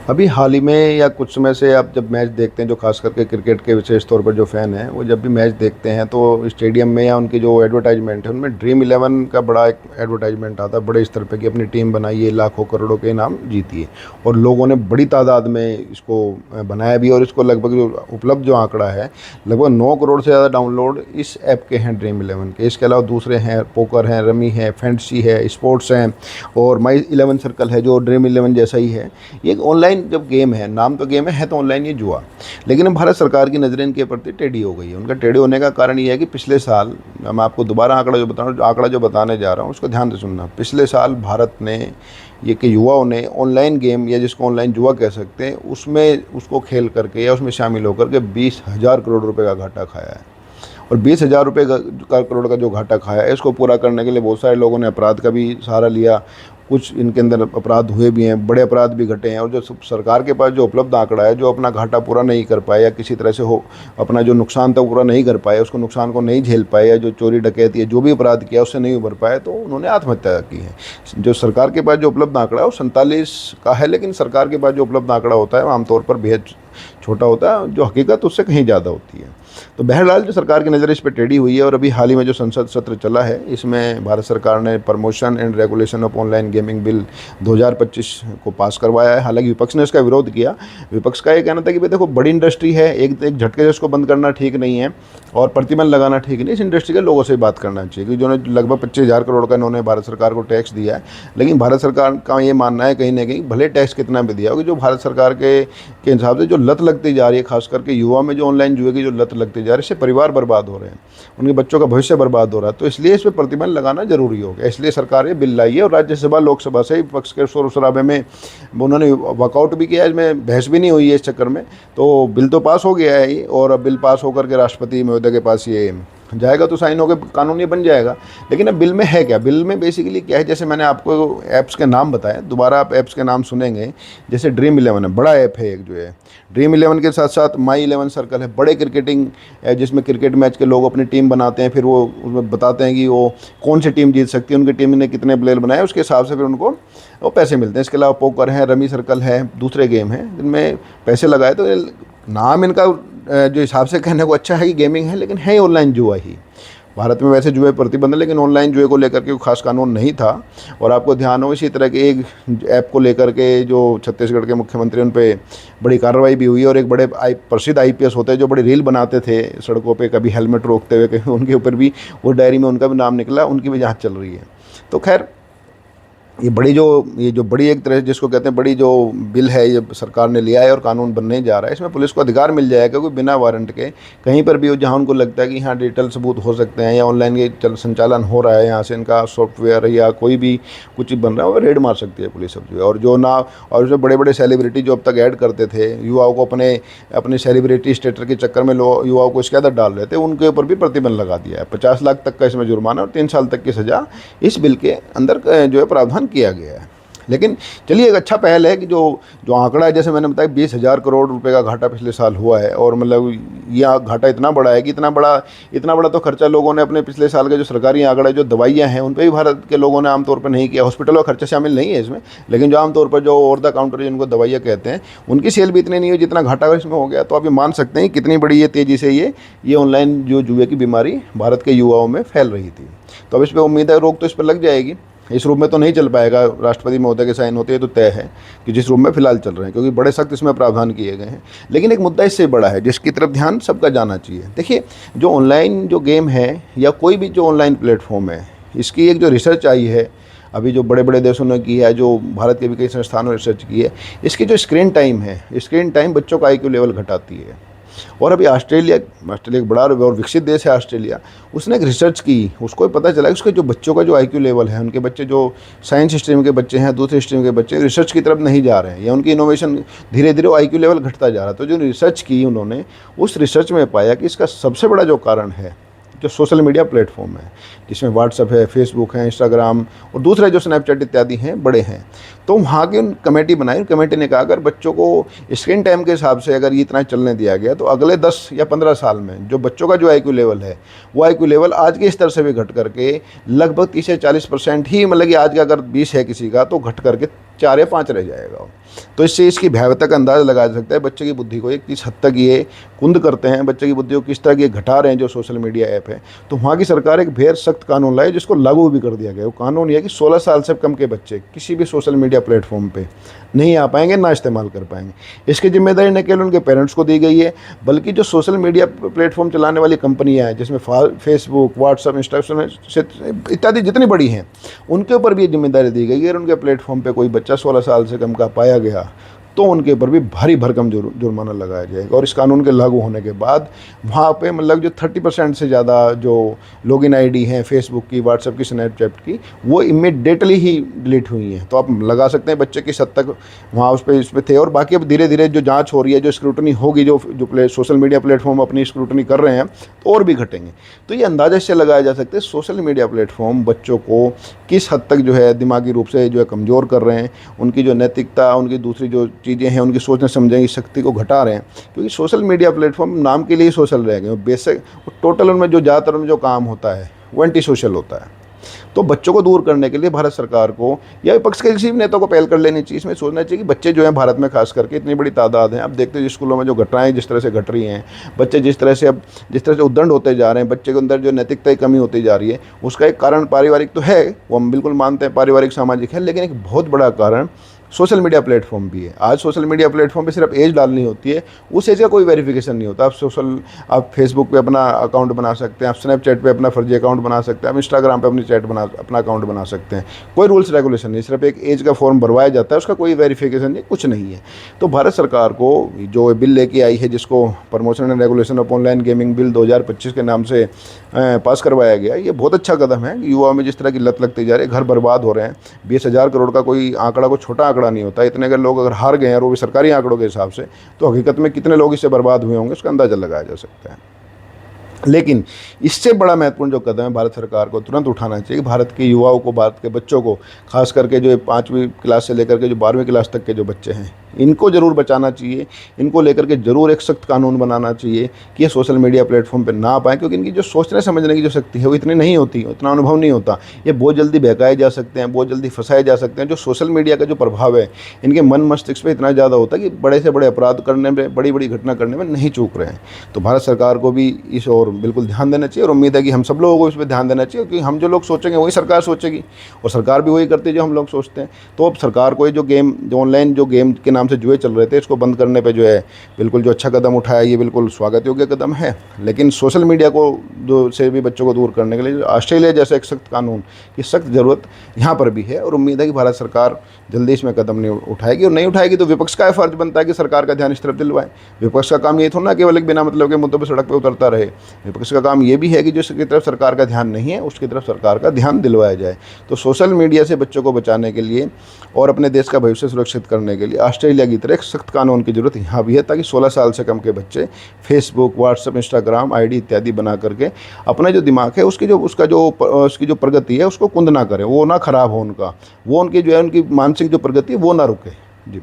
अभी हाल ही में या कुछ समय से आप जब मैच देखते हैं, जो खास करके क्रिकेट के विशेष तौर पर जो फ़ैन हैं वो जब भी मैच देखते हैं तो स्टेडियम में या उनकी जो एडवर्टाइजमेंट है उनमें ड्रीम इलेवन का बड़ा एक एडवर्टाइजमेंट आता है, बड़े स्तर पे कि अपनी टीम बनाइए, लाखों करोड़ों के इनाम जीतिए। और लोगों ने बड़ी तादाद में इसको बनाया भी, और इसको लगभग जो उपलब्ध जो आंकड़ा है, लगभग 9 करोड़ से ज़्यादा डाउनलोड इस ऐप के हैं ड्रीम इलेवन के। इसके अलावा दूसरे हैं, पोकर हैं, रमी है, फैंटसी है, स्पोर्ट्स हैं, और माई इलेवन सर्कल है जो ड्रीम इलेवन जैसा ही है। ये एक ऑनलाइन जब गेम है, नाम तो गेम है तो ऑनलाइन ये जुआ। लेकिन अब भारत सरकार की नज़रें इनके प्रति टेढ़ी हो गई है। उनका टेढ़ी होने का कारण ये है कि पिछले साल, मैं आपको दोबारा आंकड़ा जो बताने जा रहा हूँ उसको ध्यान से सुनना। पिछले साल भारत ने ये कि युवाओं ने ऑनलाइन गेम, या जिसको ऑनलाइन जुआ कह सकते हैं, उसमें उसको खेल करके या उसमें शामिल होकर के 20,000 करोड़ रुपए का घाटा खाया है। और 20,000 रुपये करोड़ का जो घाटा खाया है, इसको पूरा करने के लिए बहुत सारे लोगों ने अपराध का भी सहारा लिया। कुछ इनके अंदर अपराध हुए भी हैं, बड़े अपराध भी घटे हैं। और जो सरकार के पास जो उपलब्ध आंकड़ा है, जो अपना घाटा पूरा नहीं कर पाए या किसी तरह से हो अपना जो नुकसान था पूरा नहीं कर पाए, उसको नुकसान को नहीं झेल पाए, या जो चोरी डकैती है, जो भी अपराध किया उससे नहीं उभर पाए, तो उन्होंने आत्महत्या की है। जो सरकार के पास जो उपलब्ध आंकड़ा है वो 47 का है, लेकिन सरकार के पास जो उपलब्ध आंकड़ा होता है वो आमतौर पर बेहद छोटा होता है, जो हकीकत उससे कहीं ज़्यादा होती है। तो बहरहाल जो सरकार की नज़र इस पर टेढ़ी हुई है। और अभी हाल ही में जो संसद सत्र चला है, इसमें भारत सरकार ने promotion and regulation of online gaming bill 2025 को पास करवाया है। हालांकि विपक्ष ने इसका विरोध किया। विपक्ष का ये कहना था कि भाई देखो, बड़ी इंडस्ट्री है, एक एक झटके से इसको बंद करना ठीक नहीं है और प्रतिबंध लगाना ठीक नहीं। इस इंडस्ट्री के लोगों से बात करना चाहिए, क्योंकि जो लगभग 25,000 करोड़ का इन्होंने भारत सरकार को टैक्स दिया है। लेकिन भारत सरकार का ये मानना है कहीं ना कहीं, भले टैक्स कितना भी दिया होगा, जो भारत सरकार के हिसाब से जो लत लगती जा रही है, खास करके युवा में जो ऑनलाइन जुए की जो लत लगती जा रही है, इससे परिवार बर्बाद हो रहे हैं, उनके बच्चों का भविष्य बर्बाद हो रहा है। तो इसलिए इस पर प्रतिबंध लगाना जरूरी हो गया। इसलिए सरकार ये बिल लाई है। और राज्यसभा लोकसभा से विपक्ष के शोर शराबे में उन्होंने वॉकआउट भी किया, इसमें बहस भी नहीं हुई है इस चक्कर में। तो बिल तो पास हो गया है, और अब बिल पास होकर के राष्ट्रपति महोदय के पास ये जाएगा तो साइन होकर कानून ये बन जाएगा। लेकिन अब बिल में है क्या, बिल में बेसिकली क्या है, जैसे मैंने आपको ऐप्स के नाम बताए, दोबारा आप ऐप्स के नाम सुनेंगे। जैसे ड्रीम इलेवन है, बड़ा ऐप है एक जो है। ड्रीम इलेवन के साथ साथ माई इलेवन सर्कल है, बड़े क्रिकेटिंग है, जिसमें क्रिकेट मैच के लोग अपनी टीम बनाते हैं, फिर वो उसमें बताते हैं कि वो कौन सी टीम जीत सकती है, उनकी टीम ने कितने प्लेयर बनाए, उसके हिसाब से फिर उनको वो पैसे मिलते हैं। इसके अलावा पोकर है, रमी सर्कल है, दूसरे गेम हैं जिनमें पैसे लगाए। तो नाम इनका जो हिसाब से कहने को अच्छा है कि गेमिंग है, लेकिन है ऑनलाइन जुआ ही। भारत में वैसे जुए प्रतिबंध है, लेकिन ऑनलाइन जुए को लेकर के कोई खास कानून नहीं था। और आपको ध्यान हो, इसी तरह के एक ऐप को लेकर के जो छत्तीसगढ़ के मुख्यमंत्री, उन पे बड़ी कार्रवाई भी हुई। और एक बड़े प्रसिद्ध आईपीएस होते हैं जो बड़ी रील बनाते थे सड़कों पे, कभी हेलमेट रोकते हुए, कभी उनके ऊपर भी वो डायरी में उनका भी नाम निकला, उनकी भी जाँच चल रही है। तो खैर, ये जो बड़ी एक तरह जिसको कहते हैं बड़ी जो बिल है, ये सरकार ने लिया है और कानून बनने जा रहा है। इसमें पुलिस को अधिकार मिल जाएगा कि बिना वारंट के कहीं पर भी जहां उनको लगता है कि हाँ डिजिटल सबूत हो सकते हैं, या ऑनलाइन ये संचालन हो रहा है, यहाँ से इनका सॉफ्टवेयर या कोई भी कुछ बन रहा है, वो रेड मार सकती है पुलिस अब जो। और जो बड़े बड़े सेलिब्रिटी जो अब तक ऐड करते थे युवाओं को, अपने सेलिब्रिटी स्टेटस के चक्कर में युवाओं को इसके अंदर डाल रहे थे, उनके ऊपर भी प्रतिबंध लगा दिया है। 50 लाख तक का इसमें जुर्माना और 3 साल तक की सज़ा इस बिल के अंदर जो है प्रावधान किया गया है। लेकिन चलिए, एक अच्छा पहल है कि जो जो आंकड़ा है, जैसे मैंने बताया 20,000 करोड़ रुपए का घाटा पिछले साल हुआ है। और मतलब यह घाटा इतना बड़ा है कि इतना बड़ा तो खर्चा लोगों ने अपने पिछले साल के जो सरकारी आंकड़ा जो दवाइयाँ हैं उन पर भी भारत के लोगों ने आमतौर पर नहीं किया। हॉस्पिटल का खर्चा शामिल नहीं है इसमें, लेकिन जो आमतौर पर जो ओवर द काउंटर जिनको दवाइयाँ कहते हैं, उनकी सेल भी इतनी नहीं हुई जितना घाटा इसमें हो गया। तो आप ये मान सकते हैं कितनी बड़ी ये तेज़ी से ये ऑनलाइन जो जुए की बीमारी भारत के युवाओं में फैल रही थी। तो अब इस पर उम्मीद है रोक तो इस पर लग जाएगी। इस रूप में तो नहीं चल पाएगा, राष्ट्रपति महोदय के साइन होते हैं तो तय है कि जिस रूप में फिलहाल चल रहे हैं, क्योंकि बड़े सख्त इसमें प्रावधान किए गए हैं। लेकिन एक मुद्दा इससे बड़ा है जिसकी तरफ ध्यान सबका जाना चाहिए। देखिए, जो ऑनलाइन जो गेम है या कोई भी जो ऑनलाइन प्लेटफॉर्म है, इसकी एक जो रिसर्च आई है अभी, जो बड़े बड़े देशों ने की है, जो भारत के भी कई संस्थानों ने रिसर्च की है, इसकी जो स्क्रीन टाइम बच्चों का IQ लेवल घटाती है। और अभी ऑस्ट्रेलिया एक बड़ा और विकसित देश है ऑस्ट्रेलिया, उसने एक रिसर्च की, उसको पता चला कि उसके जो बच्चों का जो IQ लेवल है, उनके बच्चे जो साइंस स्ट्रीम के बच्चे हैं, दूसरे स्ट्रीम के बच्चे रिसर्च की तरफ नहीं जा रहे हैं, या उनकी इनोवेशन धीरे धीरे IQ लेवल घटता जा रहा है। तो जो रिसर्च की उन्होंने, उस रिसर्च में पाया कि इसका सबसे बड़ा जो कारण है जो सोशल मीडिया प्लेटफॉर्म है, जिसमें व्हाट्सएप है, फेसबुक है, इंस्टाग्राम और दूसरे जो स्नैपचैट इत्यादि हैं बड़े हैं। तो वहाँ की कमेटी बनाई, उन कमेटी ने कहा अगर बच्चों को स्क्रीन टाइम के हिसाब से अगर ये इतना चलने दिया गया तो अगले 10 या 15 साल में जो बच्चों का जो आईक्यू लेवल है, वो आईक्यू लेवल आज के स्तर से भी घट करके लगभग 30 से 40% ही, मतलब कि आज का अगर 20 है किसी का तो घट करके 4 या 5 रह जाएगा। तो इससे इसकी भयावहता का अंदाज़ लगाया जा सकता है बच्चे की बुद्धि को ये किस हद तक ये कुंद करते हैं, बच्चे की बुद्धि को किस तरह ये घटा रहे हैं जो सोशल मीडिया ऐप है। तो वहाँ की सरकार एक बेहद सख्त कानून लाई जिसको लागू भी कर दिया गया। वो कानून ये है कि 16 साल से कम के बच्चे किसी भी सोशल मीडिया प्लेटफॉर्म पे नहीं आ पाएंगे, ना इस्तेमाल कर पाएंगे। इसकी जिम्मेदारी न केवल उनके पेरेंट्स को दी गई है, बल्कि जो सोशल मीडिया प्लेटफॉर्म चलाने वाली कंपनियां हैं जिसमें फेसबुक, व्हाट्सअप, इंस्टाग्राम इत्यादि जितनी बड़ी हैं, उनके ऊपर भी ये जिम्मेदारी दी गई है। अगर उनके प्लेटफॉर्म पे कोई बच्चा 16 साल से कम का पाया गया तो उनके ऊपर भी भारी भरकम जुर्माना लगाया जाएगा। और इस कानून के लागू होने के बाद वहाँ पे मतलब जो 30% से ज़्यादा जो लॉगिन आईडी हैं फेसबुक की, व्हाट्सएप की, स्नैपचैट की, वो इमीडिएटली ही डिलीट हुई हैं। तो आप लगा सकते हैं बच्चे किस हद तक वहाँ उस पर थे। और बाकी अब धीरे धीरे जो जाँच हो रही है, जो स्क्रूटनी होगी, जो सोशल मीडिया प्लेटफॉर्म अपनी स्क्रूटनी कर रहे हैं, तो और भी घटेंगे। तो ये अंदाजा इससे लगाया जा सकता है सोशल मीडिया प्लेटफॉर्म बच्चों को किस हद तक जो है दिमागी रूप से जो है कमज़ोर कर रहे हैं, उनकी जो नैतिकता, उनकी दूसरी जो चीज़ें हैं, उनकी सोचने समझने की शक्ति को घटा रहे हैं। क्योंकि सोशल मीडिया प्लेटफॉर्म नाम के लिए सोशल रह गए, बेसिक टोटल उनमें जो ज़्यादातर उनमें जो काम होता है वो एंटी सोशल होता है। तो बच्चों को दूर करने के लिए भारत सरकार को या विपक्ष के किसी भी नेता को पहल कर लेनी चाहिए। इसमें सोचना चाहिए कि बच्चे जो हैं भारत में खास करके इतनी बड़ी तादाद हैं, अब देखते हैं स्कूलों में जो घटनाएं जिस तरह से घट रही हैं, बच्चे जिस तरह से उद्दंड होते जा रहे हैं, बच्चे के अंदर जो नैतिकता की कमी होती जा रही है, उसका एक कारण पारिवारिक तो है, वो हम बिल्कुल मानते हैं, पारिवारिक सामाजिक है, लेकिन एक बहुत बड़ा कारण सोशल मीडिया प्लेटफॉर्म भी है। आज सोशल मीडिया प्लेटफॉर्म पे सिर्फ एज डालनी होती है, उस एज का कोई वेरिफिकेशन नहीं होता। आप फेसबुक पे अपना अकाउंट बना सकते हैं, आप स्नैपचैट पे अपना फर्जी अकाउंट बना सकते हैं, आप इंस्टाग्राम पे अपना अकाउंट बना सकते हैं। कोई रूल्स रेगुलेशन नहीं, सिर्फ एक एज का फॉर्म भरवाया जाता है, उसका कोई वेरिफिकेशन नहीं, कुछ नहीं है। तो भारत सरकार को जो बिल लेके आई है, जिसको promotion and regulation of online gaming bill 2025 के नाम से पास करवाया गया, ये बहुत अच्छा कदम है। युवाओं में जिस तरह की लत लगती जा रही है, घर बर्बाद हो रहे हैं, 20,000 करोड़ का कोई आंकड़ा, कोई छोटा आंकड़ा नहीं होता। इतने अगर लोग अगर हार गए हैं, और वो भी सरकारी आंकड़ों के हिसाब से, तो हकीकत में कितने लोग इससे बर्बाद हुए होंगे उसका अंदाज़ा लगाया जा सकता है। लेकिन इससे बड़ा महत्वपूर्ण जो कदम है भारत सरकार को तुरंत उठाना चाहिए कि भारत के युवाओं को, भारत के बच्चों को, खास करके जो 5वीं क्लास से लेकर के जो 12वीं क्लास तक के जो बच्चे हैं, इनको ज़रूर बचाना चाहिए। इनको लेकर के ज़रूर एक सख्त कानून बनाना चाहिए कि ये सोशल मीडिया प्लेटफॉर्म पर ना पाएँ, क्योंकि इनकी जो सोचने समझने की जो शक्ति है वो इतनी नहीं होती, इतना अनुभव नहीं होता। ये बहुत जल्दी बहकाए जा सकते हैं, बहुत जल्दी फंसाए जा सकते हैं। जो सोशल मीडिया का जो प्रभाव है इनके मन मस्तिष्क पे इतना ज़्यादा होता है कि बड़े से बड़े अपराध करने में, बड़ी बड़ी घटना करने में नहीं चूक रहे हैं। तो भारत सरकार को भी इस ओर बिल्कुल ध्यान देना चाहिए, और उम्मीद है कि हम सब लोगों को इस पर ध्यान देना चाहिए, क्योंकि हम जो लोग सोचेंगे वही सरकार सोचेगी, और सरकार भी वही करती है जो हम लोग सोचते हैं। तो अब सरकार को ये जो ऑनलाइन जो गेम के नाम से जुए चल रहे थे, इसको बंद करने पे जो है बिल्कुल जो अच्छा कदम उठाया, ये बिल्कुल स्वागत योग्य कदम है। लेकिन सोशल मीडिया को जो से भी बच्चों को दूर करने के लिए ऑस्ट्रेलिया जैसे एक सख्त कानून की सख्त ज़रूरत यहाँ पर भी है, और उम्मीद है कि भारत सरकार जल्दी इसमें कदम नहीं उठाएगी। और नहीं उठाएगी तो विपक्ष का फर्ज बनता है कि सरकार का ध्यान इस तरफ दिलवाए। विपक्ष का काम ये थोड़ा ना केवल एक बिना मतलब के मुद्दों पर सड़क पर उतरता रहे। विपक्ष का काम ये भी है कि जिसकी तरफ सरकार का ध्यान नहीं है उसकी तरफ सरकार का ध्यान दिलवाया जाए। तो सोशल मीडिया से बच्चों को बचाने के लिए और अपने देश का भविष्य सुरक्षित करने के लिए ऑस्ट्रेलिया की तरह एक सख्त कानून की जरूरत यहाँ भी है, ताकि 16 साल से कम के बच्चे फेसबुक, व्हाट्सएप, इंस्टाग्राम आईडी इत्यादि बना करके अपने जो दिमाग है उसकी जो प्रगति है उसको कुंद ना करें, वो ना खराब हो उनका, वो उनकी जो है उनकी मानसिक जो प्रगति है वो ना रुके। जी।